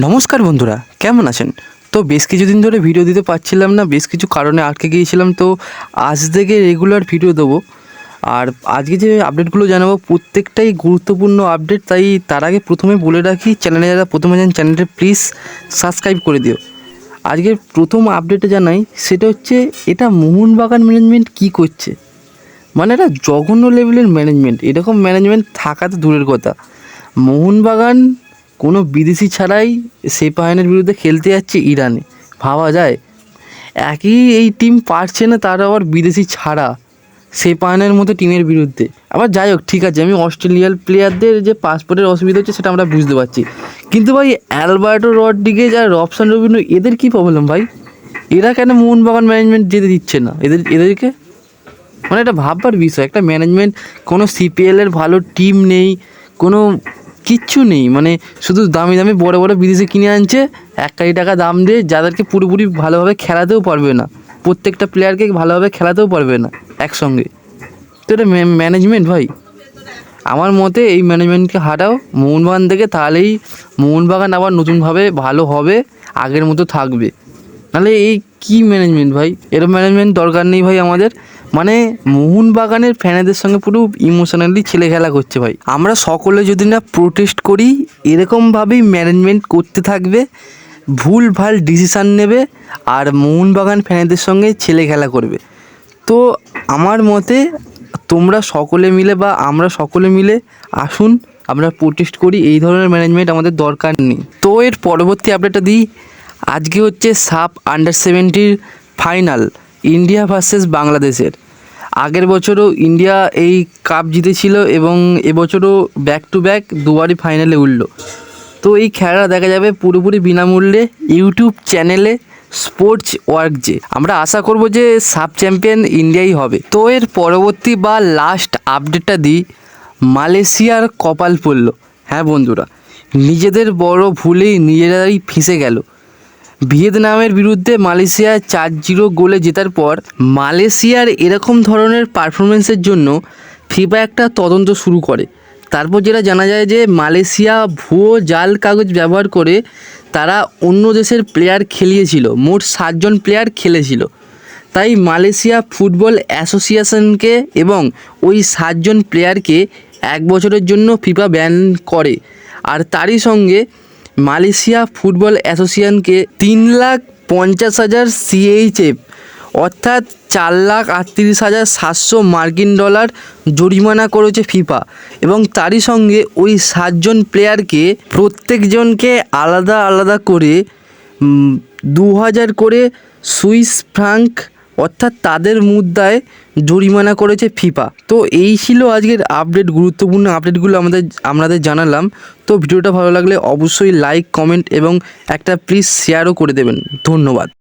নমস্কার বন্ধুরা, কেমন আছেন? তো বেশ কিছুদিন ধরে ভিডিও দিতে পারছিলাম না, বেশ কিছু কারণে আটকে গিয়েছিলাম। তো আজ থেকে রেগুলার ভিডিও দেবো। আর আজকে যে আপডেটগুলো জানাবো প্রত্যেকটাই গুরুত্বপূর্ণ আপডেট। তাই তার আগে প্রথমে বলে রাখি, চ্যানেলে যারা প্রথমে যান চ্যানেলটা প্লিজ সাবস্ক্রাইব করে দিও। আজকের প্রথম আপডেটে জানাই, সেটা হচ্ছে এটা মোহনবাগান ম্যানেজমেন্ট কী করছে। মানে এটা জঘন্য লেভেলের ম্যানেজমেন্ট। এরকম ম্যানেজমেন্ট থাকা তো দূরের কথা, মোহনবাগান কোনো বিদেশি ছাড়াই সেপাহানের বিরুদ্ধে খেলতে যাচ্ছে ইরানে। ভাবা যায়, একই এই টিম পারছে না, তার আবার বিদেশি ছাড়া সেপাহানের মতো টিমের বিরুদ্ধে। আবার যাই হোক, ঠিক আছে, আমি অস্ট্রেলিয়ার প্লেয়ারদের যে পাসপোর্টের অসুবিধা হচ্ছে সেটা আমরা বুঝতে পারছি, কিন্তু ভাই অ্যালবার্টো রড্রিগেজ আর রবসান রবিনো এদের কী প্রবলেম ভাই? এরা কেন মোহনবাগান ম্যানেজমেন্ট যেতে দিচ্ছে না এদেরকে? মানে এটা ভাববার বিষয়। একটা ম্যানেজমেন্ট, কোনো সিপিএলের ভালো টিম নেই, কোনো কিচ্ছু নেই, মানে শুধু দামি দামি বড় বড় বিদেশে কিনে আনছে 1 কোটি টাকা দাম দিয়ে, যাদেরকে পুরোপুরি ভালোভাবে খেলাতেও পারবে না, প্রত্যেকটা প্লেয়ারকে ভালোভাবে খেলাতেও পারবে না একসঙ্গে। তো এটা ম্যানেজমেন্ট ভাই? আমার মতে এই ম্যানেজমেন্টকে হারাও মোহনবাগান থেকে, তাহলেই মোহনবাগান আবার নতুনভাবে ভালো হবে, আগের মতো থাকবে। নাহলে এই কী ম্যানেজমেন্ট ভাই? এরকম ম্যানেজমেন্ট দরকার নেই ভাই আমাদের। মানে মোহনবাগানের ফ্যানেদের সঙ্গে পুরো ইমোশনালি ছেলে খেলা করছে ভাই। আমরা সকলে যদি না প্রোটেস্ট করি, এরকমভাবেই ম্যানেজমেন্ট করতে থাকবে, ভুল ভাল ডিসিশান নেবে আর মোহনবাগান ফ্যানেদের সঙ্গে ছেলে খেলা করবে। তো আমার মতে তোমরা সকলে মিলে বা আমরা সকলে মিলে আসুন, আমরা প্রোটেস্ট করি। এই ধরনের ম্যানেজমেন্ট আমাদের দরকার নেই। তো এর পরবর্তী আপডেটটা দিই। আজকে হচ্ছে সাব আন্ডার-17 ফাইনাল, ইন্ডিয়া ভার্সেস বাংলাদেশের। আগের বছরও ইন্ডিয়া এই কাপ জিতেছিল এবং এবছরও ব্যাক টু ব্যাক দুবারই ফাইনালে উঠল। তো এই খেলা দেখা যাবে পুরোপুরি বিনামূল্যে ইউটিউব চ্যানেলে স্পোর্টস ওয়ার্কজে। আমরা আশা করব যে সাব চ্যাম্পিয়ন ইন্ডিয়াই হবে। তো এর পরবর্তী বা লাস্ট আপডেটটা দিই। মালয়েশিয়ার কপাল পড়ল। হ্যাঁ বন্ধুরা, নিজেদের বড় ভুলেই নিজেরাই ফেঁসে গেল। ভিয়েতনামের বিরুদ্ধে মালয়েশিয়া 4-0 গোলে জেতার পর মালয়েশিয়ার এরকম ধরনের পারফরমেন্সের জন্য ফিফা একটা তদন্ত শুরু করে। তারপর যেটা জানা যায় যে মালয়েশিয়া ভুয়ো জাল কাগজ ব্যবহার করে তারা অন্য দেশের প্লেয়ার খেলিয়েছিল, মোট 7 জন প্লেয়ার খেলেছিল। তাই মালয়েশিয়া ফুটবল অ্যাসোসিয়েশনকে এবং ওই 7 জন প্লেয়ারকে 1 বছরের জন্য ফিফা ব্যান করে। আর তারই সঙ্গে মালয়েশিয়া ফুটবল অ্যাসোসিয়েশনকে 3,50,000 CHF অর্থাৎ $4,38,700 মার্কিন জরিমানা করেছে ফিফা। এবং তারই সঙ্গে ওই 7 জন প্লেয়ারকে প্রত্যেকজনকে আলাদা আলাদা করে 2,000 করে সুইস ফ্রাঙ্ক অর্থাৎ তাদের মুদ্রায় জরিমানা করেছে ফিফা। তো এই ছিল আজকের আপডেট, গুরুত্বপূর্ণ আপডেটগুলো আপনাদের জানালাম। তো ভিডিওটা ভালো লাগলে অবশ্যই লাইক, কমেন্ট এবং একটা প্লিজ শেয়ারও করে দেবেন। ধন্যবাদ।